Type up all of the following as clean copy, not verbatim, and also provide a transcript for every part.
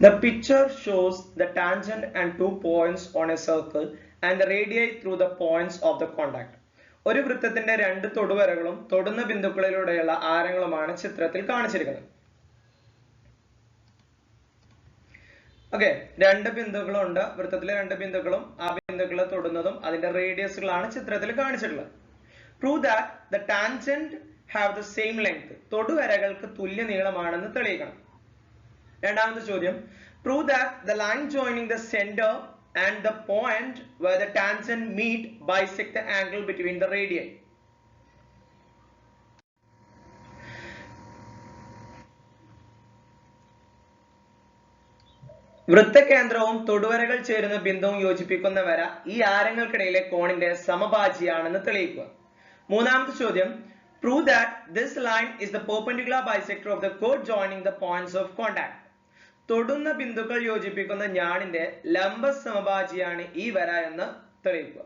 The picture shows the tangent and 2 points on a circle and the radii through the points of the contact. ഒരു വൃത്തത്തിന്റെ രണ്ട് തൊടുവരകളും തൊടുന്ന ബിന്ദുക്കളിലൂടെയുള്ള ആരങ്ങളുമാണ് ചിത്രത്തിൽ കാണിച്ചിരിക്കുന്നത്. Okay, രണ്ട് ബിന്ദുക്കളുണ്ട്, വൃത്തത്തിലെ രണ്ട് ബിന്ദുക്കളും ആ ബിന്ദുക്കളെ തൊടുന്നതും അതിന്റെ റേഡിയസുകളാണ് ചിത്രത്തിൽ കാണിച്ചിട്ടുള്ളത്. Prove that the tangent have the same length. തൊടുവരകൾക്ക് തുല്യ നീളമാണെന്ന് തെളിയിക്കണം. രണ്ടാമത്തെ ചോദ്യം, prove that the line joining the center and the point where the tangent meet bisect the angle between the radii. വൃത്തകേന്ദ്രവും തൊടുവരകൾ ചേരുന്ന ബിന്ദുവും യോജിപ്പിക്കുന്ന വര ഈ ആരങ്ങൾക്കിടയിലെ കോണിന്റെ സമഭാജിയാണെന്ന് തെളിയിക്കുക. മൂന്നാമത്തെ ചോദ്യം, prove that this line is the perpendicular bisector of the chord joining the points of contact. തൊടുന്ന ബിന്ദുക്കൾ യോജിപ്പിക്കുന്ന ഞാണിന്റെ ലംബ സമഭാജിയാണ് ഈ വര എന്ന് തെളിയിക്കുക.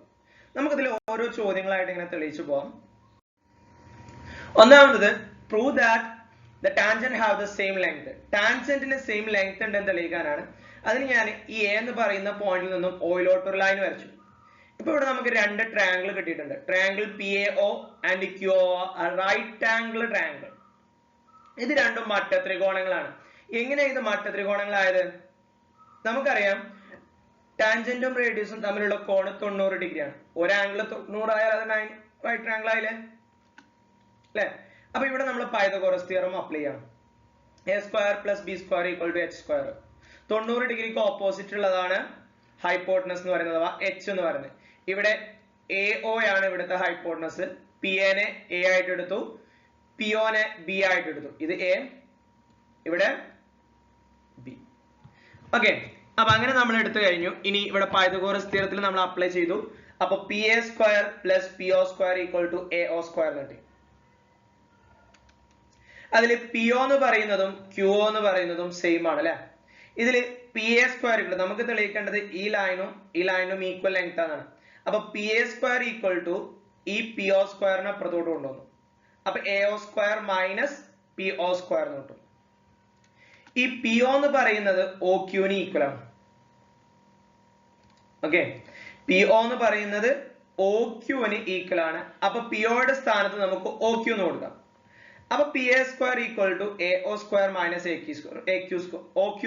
നമുക്കിതിൽ ഓരോ ചോദ്യങ്ങളായിട്ട് ഇങ്ങനെ തെളിയിച്ചു പോവാം. ഒന്നാമത്, prove that the tangent have the same length. ടാൻജന്റിന് സെയിം ലെങ്ത് ഉണ്ടെന്ന് തെളിയിക്കാനാണ്. അതിന് ഞാൻ ഈ എ എന്ന് പറയുന്ന പോയിന്റിൽ നിന്നും ഓയിലോട്ടൊരു ലൈൻ വരച്ചു. ഇപ്പൊ ഇവിടെ നമുക്ക് രണ്ട് ട്രയാങ്കിൾ കിട്ടിയിട്ടുണ്ട്. Triangle PAO and QO, right angle triangle. ഇത് രണ്ടും മട്ടത്രികോണങ്ങളാണ്. എങ്ങനെ ഇത് മട്ടത്രികോണങ്ങളായത്? നമുക്കറിയാം, ടാൻജന്റും റേഡിയസും തമ്മിലുള്ള കോണ് 90 ഡിഗ്രിയാണ്. ഒരു ആംഗിൾ 90 ആയാൽ അത് റൈറ്റ് ആംഗിൾ ആയില്ലേ അല്ലെ? അപ്പൊ ഇവിടെ നമ്മൾ പൈതഗോറസ് തിയറം അപ്ലൈ ചെയ്യണം. A² + B² = H². 90 ഡിഗ്രിക്ക് ഓപ്പോസിറ്റ് ഉള്ളതാണ് ഹൈപ്പോട്ടനസ് എന്ന് പറയുന്നത്, അഥവാ H എന്ന് പറയുന്നത്. ഇവിടെ AO ആണ് ഇവിടുത്തെ ഹൈപ്പോട്ടനസ്. PA നെ A ആയിട്ട് എടുത്തു, PO നെ B ആയിട്ട് എടുത്തു. ഇത് A, ഇവിടെ B. ഓക്കെ, അപ്പൊ അങ്ങനെ നമ്മൾ എടുത്തു കഴിഞ്ഞു. ഇനി ഇവിടെ പൈതഗോറസ് തിയറത്തിൽ നമ്മൾ അപ്ലൈ ചെയ്തു. അപ്പൊ PA² + PO² = AO² കിട്ടി. അതിൽ PO എന്ന് പറയുന്നതും QO എന്ന് പറയുന്നതും സെയിം ആണ് അല്ലെ? ഇതിൽ PA² കിട്ടും. നമുക്ക് തെളിയിക്കേണ്ടത് ഈ ലൈനും ഈക്വൽ ലെങ്ത് ആണ്. അപ്പൊ PA² ഈ PO² അപ്പുറത്തോട്ട് കൊണ്ടുവന്നു. അപ്പൊ AO² - PO² എന്ന് കിട്ടും. ഈ PO എന്ന് പറയുന്നത് OQ ന് ഈക്വൽ ആണ്. ഓക്കെ, PO എന്ന് പറയുന്നത് OQ ന് ഈക്വൽ ആണ്. അപ്പൊ PO യുടെ സ്ഥാനത്ത് നമുക്ക് OQ എന്ന് കൊടുക്കാം. അപ്പൊ PA² = AO² - OQ².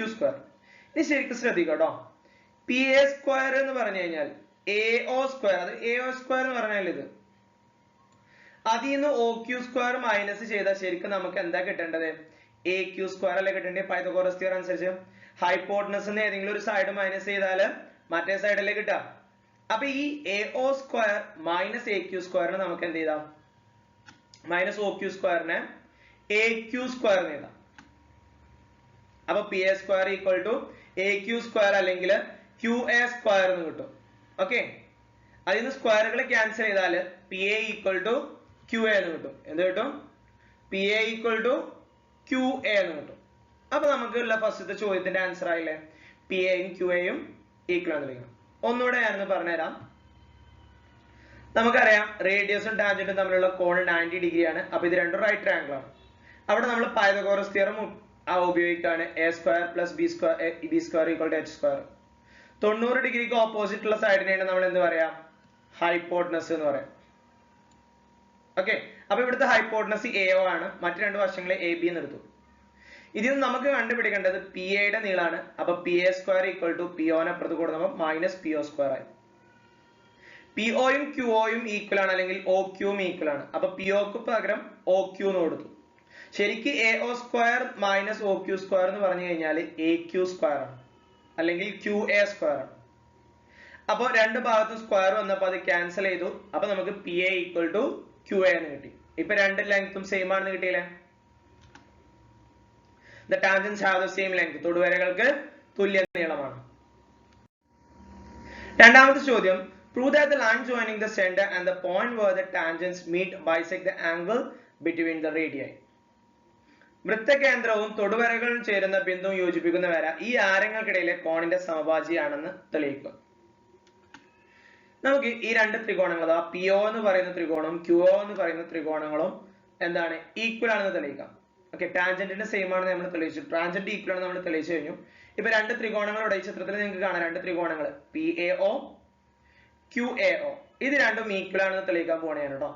ഇത് ശരിക്കും ശ്രദ്ധിക്കുക കേട്ടോ. PA² എന്ന് പറഞ്ഞു കഴിഞ്ഞാൽ AO², അത് AO² എന്ന് പറഞ്ഞാൽ ഇത് അതിൽ നിന്ന് OQ² മൈനസ് ചെയ്താൽ ശരിക്കും നമുക്ക് എന്താ കിട്ടേണ്ടത്? AQ² അല്ലെ കിട്ടേണ്ടത് പൈതഗോറസ് തിയറം അനുസരിച്ച്. ഹൈപ്പോട്ടനസ് ഏതെങ്കിലും ഒരു സൈഡ് മൈനസ് ചെയ്താൽ മറ്റേ സൈഡല്ലേ കിട്ടുക. അപ്പൊ ഈ AO² - AQ² നമുക്ക് എന്ത് ചെയ്താം? -OQ² നെ AQ² എന്ന് എഴുതാം. അപ്പൊ PA² = AQ² അല്ലെങ്കിൽ QA² എന്ന് കിട്ടും. ഓക്കെ, അതിൽ നിന്ന് സ്ക്വയറുകൾ ക്യാൻസൽ ചെയ്താൽ PA = QA എന്ന് കിട്ടും. എന്ത് കിട്ടും? PA = QA എന്ന് കിട്ടും. അപ്പൊ നമുക്കുള്ള ഫസ്റ്റത്തെ ചോദ്യത്തിന്റെ ആൻസർ ആയില്ലേ? PA യും QA യും ഈക്വൽ ആണെന്ന് വിളിക്കണം. ഒന്നുകൂടെ ഞാനൊന്ന് പറഞ്ഞുതരാം. നമുക്കറിയാം, റേഡിയസും ടാൻജന്റും തമ്മിലുള്ള കോൺ 90 ഡിഗ്രിയാണ്. അപ്പൊ ഇത് രണ്ടും റൈറ്റ് ട്രയാങ്കിൾ ആണ്. അവിടെ നമ്മൾ പൈതഗോറസ് തിയറം ഉപയോഗിക്കുകയാണ്. A² + B² = H². 90 ഡിഗ്രിക്ക് ഓപ്പോസിറ്റ് ഉള്ള സൈഡിനെയാണ് നമ്മൾ എന്ത് പറയാം? ഹൈപ്പോട്ടനസ് എന്ന് പറയാം. ഓക്കെ, അപ്പൊ ഇവിടുത്തെ ഹൈപ്പോട്ടനസ് AO ആണ്. മറ്റു രണ്ട് വശങ്ങളെ AB എന്ന് എടുത്തു. ഇതിൽ നിന്ന് നമുക്ക് കണ്ടുപിടിക്കേണ്ടത് PA യുടെ നീളാണ്. അപ്പൊ PA² = PO നെ അപ്പുറത്ത് കൊടുക്കുമ്പോൾ -PO² ആയി. PO യും QO യും ഈക്വൽ ആണ്, അല്ലെങ്കിൽ OQ യും ഈക്വൽ ആണ്. അപ്പൊ PO ക്ക് പകരം OQ എന്ന് കൊടുത്തു. ശരിക്ക് AO² - OQ² എന്ന് പറഞ്ഞു കഴിഞ്ഞാൽ AQ² ആണ്, അല്ലെങ്കിൽ QA² ആണ്. അപ്പൊ രണ്ട് ഭാഗത്തും സ്ക്വയർ വന്നപ്പോൾ അത് ക്യാൻസൽ ചെയ്തു. അപ്പൊ നമുക്ക് PA = QA എന്ന് കിട്ടി. ഇപ്പൊ രണ്ട് ലെങ്ത്തും സെയിം ആണെന്ന് കിട്ടിയില്ലേ? The tangents have the same length. തൊടുവരകൾക്ക് തുല്യ നീളമാണ്. രണ്ടാമത്തെ ചോദ്യം, prove that the line joining the center and the point where the tangents meet bisect the angle between the radii. വൃത്തകേന്ദ്രവും തൊടുവരകളും ചേരുന്ന ബിന്ദുവും യോജിപ്പിക്കുന്ന വര ഈ ആരങ്ങൾക്കിടയിലെ കോണിന്റെ സമഭാജിയാണെന്ന് തെളിയിക്കുക. നമുക്ക് ഈ രണ്ട് ത്രികോണങ്ങൾ, അഥവാ PO എന്ന് പറയുന്ന ത്രികോണവും QO എന്ന് പറയുന്ന ത്രികോണങ്ങളും എന്താണ്? ഈക്വൽ ആണെന്ന് തെളിയിക്കാം. ഓക്കെ, ടാൻജന്റിന്റെ സെയിം ആണ് നമ്മൾ തെളിയിച്ചു, ടാൻജന്റ് ഈക്വൽ ആണ് നമ്മൾ തെളിയിച്ചു കഴിഞ്ഞു. ഇപ്പൊ രണ്ട് ത്രികോണങ്ങളോടെ ഈ ചിത്രത്തിൽ നിങ്ങൾക്ക് കാണാം, രണ്ട് ത്രികോണങ്ങൾ PAO QAO, ഇത് രണ്ടും ഈക്വൽ ആണെന്ന് തെളിയിക്കാൻ പോവാണ് ഞാൻ കേട്ടോ.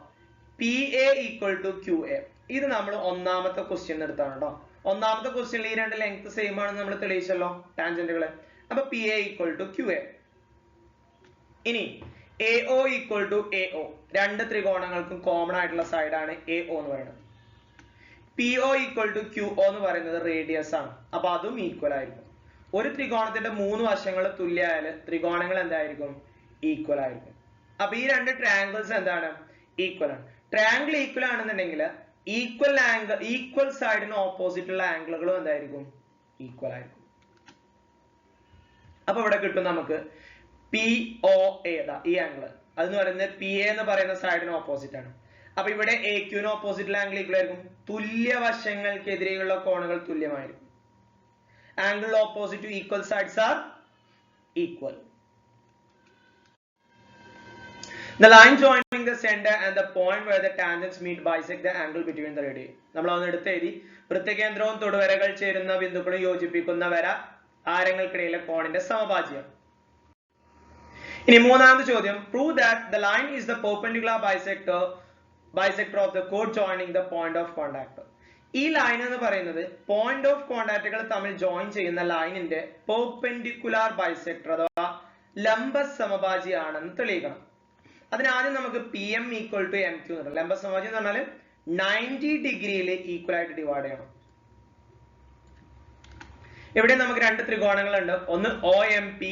PA ഈക്വൽ ടു QA, ഇത് നമ്മൾ ഒന്നാമത്തെ ക്വസ്റ്റ്യൻ എടുത്താണ് കേട്ടോ. ഒന്നാമത്തെ ക്വസ്റ്റ്യനിൽ ഈ രണ്ട് ലെങ്ത് സെയിം ആണെന്ന് നമ്മൾ തെളിയിച്ചല്ലോ ടാൻജന്റുകളെ. അപ്പൊ PA ഈക്വൽ ടു QA. ഇനി AO ഈക്വൽ ടു AO, രണ്ട് ത്രികോണങ്ങൾക്കും കോമൺ ആയിട്ടുള്ള സൈഡാണ് AO എന്ന് പറയുന്നത്. PO ഈക്വൽ ടു QO എന്ന് പറയുന്നത് റേഡിയസ് ആണ്, അപ്പൊ അതും ഈക്വൽ ആയിരിക്കും. ഒരു ത്രികോണത്തിന്റെ മൂന്ന് വശങ്ങൾ തുല്യമായാൽ ത്രികോണങ്ങൾ എന്തായിരിക്കും? ഈക്വൽ ആയിരിക്കും. അപ്പൊ ഈ രണ്ട് ട്രയാങ്കിൾസ് എന്താണ്? ഈക്വൽ ആണ്. ട്രയാങ്കിൾ ഈക്വൽ ആണെന്നുണ്ടെങ്കിൽ ഈക്വൽ സൈഡിന് ഓപ്പോസിറ്റ് ഉള്ള ആംഗിളുകളും എന്തായിരിക്കും? ഈക്വൽ ആയിരിക്കും. അപ്പൊ ഇവിടെ കിട്ടും നമുക്ക് POA, ഈ ആംഗിൾ അതെന്ന് പറയുന്നത് PA എന്ന് പറയുന്ന സൈഡിന് ഓപ്പോസിറ്റ് ആണ്. അപ്പൊ ഇവിടെ AQ ന് ഓപ്പോസിറ്റ് ആംഗിൾ ഈക്വൽ ആയിരിക്കും. തുല്യ വശങ്ങൾക്കെതിരെയുള്ള കോണുകൾ തുല്യമായിരിക്കും. Angle opposite two equal sides are equal. The line joining the center and the point where the tangents meet bisect the angle between the radii. നമ്മൾ അത് എടുത്ത് എഴുതി. വൃത്തകേന്ദ്രവും തൊടുവരകൾ ചേരുന്ന ബിന്ദുക്കളും യോജിപ്പിക്കുന്ന വര ആരങ്ങൾക്കിടയിലെ കോണിന്റെ സമഭാജിയാണ്. ഇനി മൂന്നാമത്തെ ചോദ്യം, prove that the line is the perpendicular bisector of the chord joining the point of contact. ഈ ലൈൻ എന്ന് പറയുന്നത് പോയിന്റ് ഓഫ് കോണ്ടാക്റ്റുകൾ തമ്മിൽ ജോയിൻ ചെയ്യുന്ന ലൈനിന്റെ പെർപെൻഡിക്കുലർ ബൈസെക്ടർ അഥവാ ലംബ സമഭാജി ആണെന്ന് തെളിയിക്കണം. അതിനാദ്യം നമുക്ക് PM ഈക്വൽ ടു MQ എന്ന്. ലംബ സമഭാജി എന്ന് പറഞ്ഞാൽ 90 ഡിഗ്രിയിൽ ഈക്വൽ ആയിട്ട് ഡിവൈഡ് ചെയ്യണം. ഇവിടെ നമുക്ക് രണ്ട് ത്രികോണങ്ങളുണ്ട്, ഒന്ന് OMP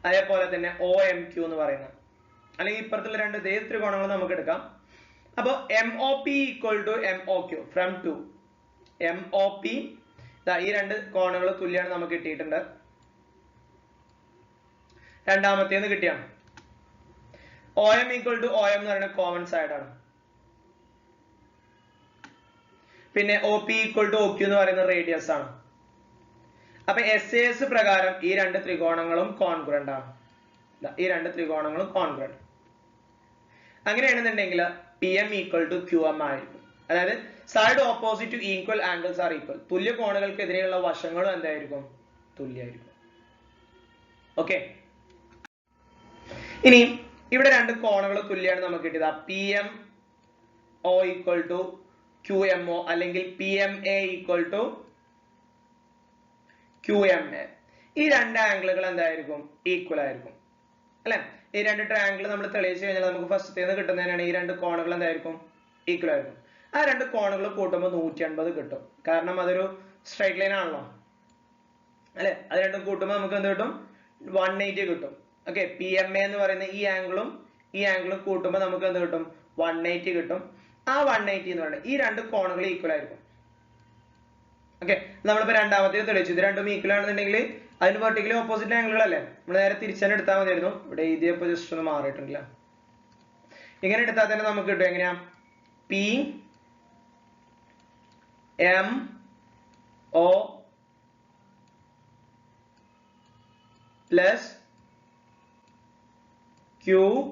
അതേപോലെ തന്നെ OMQ എന്ന് പറയുന്നത്, അല്ലെങ്കിൽ ഇപ്പുറത്തുള്ള രണ്ട് ഇതേ ത്രികോണങ്ങൾ നമുക്ക് എടുക്കാം. അപ്പൊ MOP equal to MOQ from 2. MOP ഈ രണ്ട് കോണുകൾ തുല്യമാണ് നമുക്ക് കിട്ടിയിട്ടുണ്ട്. രണ്ടാമത്തേന്ന് കിട്ടിയാണ്. OM ഈക്വൽ ടു OM എന്ന് പറയുന്നത് കോമൺ സൈഡ് ആണ്. പിന്നെ OP ഈക്വൽ ടു OQ എന്ന് പറയുന്നത് റേഡിയസ് ആണ്. അപ്പൊ SAS പ്രകാരം ഈ രണ്ട് ത്രികോണങ്ങളും കോൺഗ്രന്റ് ആണ്. ഈ രണ്ട് ത്രികോണങ്ങളും കോൺഗ്രന്റ്. അങ്ങനെയാണെന്നുണ്ടെങ്കിൽ PM ഈക്വൽ ടു QM ആയിരിക്കും. അതായത് side opposite two equal angles are equal. തുല്യ കോണുകൾക്കെതിരെയുള്ള വശങ്ങളും എന്തായിരിക്കും? തുല്യമായിരിക്കും. ഓക്കെ, ഇനി ഇവിടെ രണ്ട് കോണുകൾ തുല്യമാണ് നമുക്ക് കിട്ടിയത്. PMO ഈക്വൽ ടു QMO അല്ലെങ്കിൽ PMA ഈക്വൽ ടു QMA. ഈ രണ്ട് ആംഗിളുകൾ എന്തായിരിക്കും? ഈക്വൽ ആയിരിക്കും അല്ലെ? ഈ രണ്ട് ട്രയാംഗിൾ നമ്മൾ തെളിയിച്ചു കഴിഞ്ഞാൽ നമുക്ക് ഫസ്റ്റത്തേന്ന് കിട്ടുന്നതിനാണ് ഈ രണ്ട് കോണുകൾ എന്തായിരിക്കും? ഈക്വൽ ആയിരിക്കും. ആ രണ്ട് കോണുകൾ കൂട്ടുമ്പോൾ 180 കിട്ടും. കാരണം അതൊരു സ്ട്രൈറ്റ് ലൈൻ ആണല്ലോ അല്ലെ? അത് രണ്ടും കൂട്ടുമ്പോൾ നമുക്ക് എന്ത് കിട്ടും? 180 കിട്ടും. ഓക്കെ, PMA എന്ന് പറയുന്ന ഈ ആംഗിളും കൂട്ടുമ്പോൾ നമുക്ക് എന്ത് കിട്ടും? 180 കിട്ടും. ആ 180 എന്ന് പറയുന്നത് ഈ രണ്ട് കോണുകൾ ഈക്വൽ ആയിരിക്കും. ഓക്കെ, നമ്മളിപ്പോ രണ്ടാമത്തേത് തെളിയിച്ചു. ഇത് രണ്ടും ഈക്വൽ ആണെന്നുണ്ടെങ്കിൽ അതിന് വെർട്ടിക്കലി ഓപ്പോസിറ്റ് ആംഗിളുകളല്ലേ? നമ്മൾ നേരെ തിരിച്ചന്നെ എടുത്താൽ മതിയായിരുന്നു. ഇവിടെ എഴുതിയപ്പോ ജസ്റ്റ് ഒന്ന് മാറിയിട്ടില്ല. ഇങ്ങനെ എടുത്താൽ തന്നെ നമുക്ക് കിട്ടും. എങ്ങനെയാ? PMO plus QMO.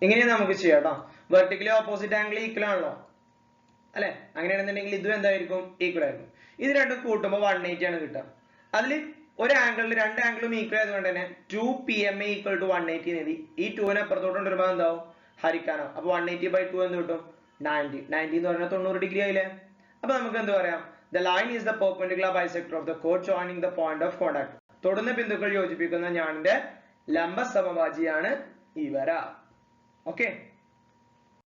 ഇങ്ങനെയാ നമുക്ക് ചെയ്യാം കേട്ടോ. വെർട്ടിക്കലി ഓപ്പോസിറ്റ് ആംഗിൾ ഈക്വൽ ആണല്ലോ അല്ലെ? അങ്ങനെയാണെന്നുണ്ടെങ്കിൽ ഇതും എന്തായിരിക്കും? ഈക്വൽ ആയിരിക്കും. ഇത് രണ്ടും കൂട്ടുമ്പോൾ 180 ആണ് കിട്ടുക. അതിൽ ഒരു ആംഗിളിൽ രണ്ട് ആംഗിളും ഈക്വൽ ആയതുകൊണ്ട് തന്നെ 2PMA ഈക്വൽ ടു 180 എഴുതി. ഈ 2നെ അപ്പുറത്തോട്ട് കൊണ്ടുവരുമ്പോൾ എന്താവും? ഹരിക്കാനോ. അപ്പൊ 180/2 എന്ന് കിട്ടും? 90. 90 എന്ന് പറഞ്ഞാൽ 90 ഡിഗ്രി ആയില്ലേ? അപ്പൊ നമുക്ക് എന്ത് പറയാം? The line is the perpendicular bisector of the chord joining the point of contact. തൊടുന്ന ബിന്ദുക്കൾ യോജിപ്പിക്കുന്ന ഞാനിന്റെ ലംബ സമഭാജിയാണ് ഈ വര. ഓക്കെ.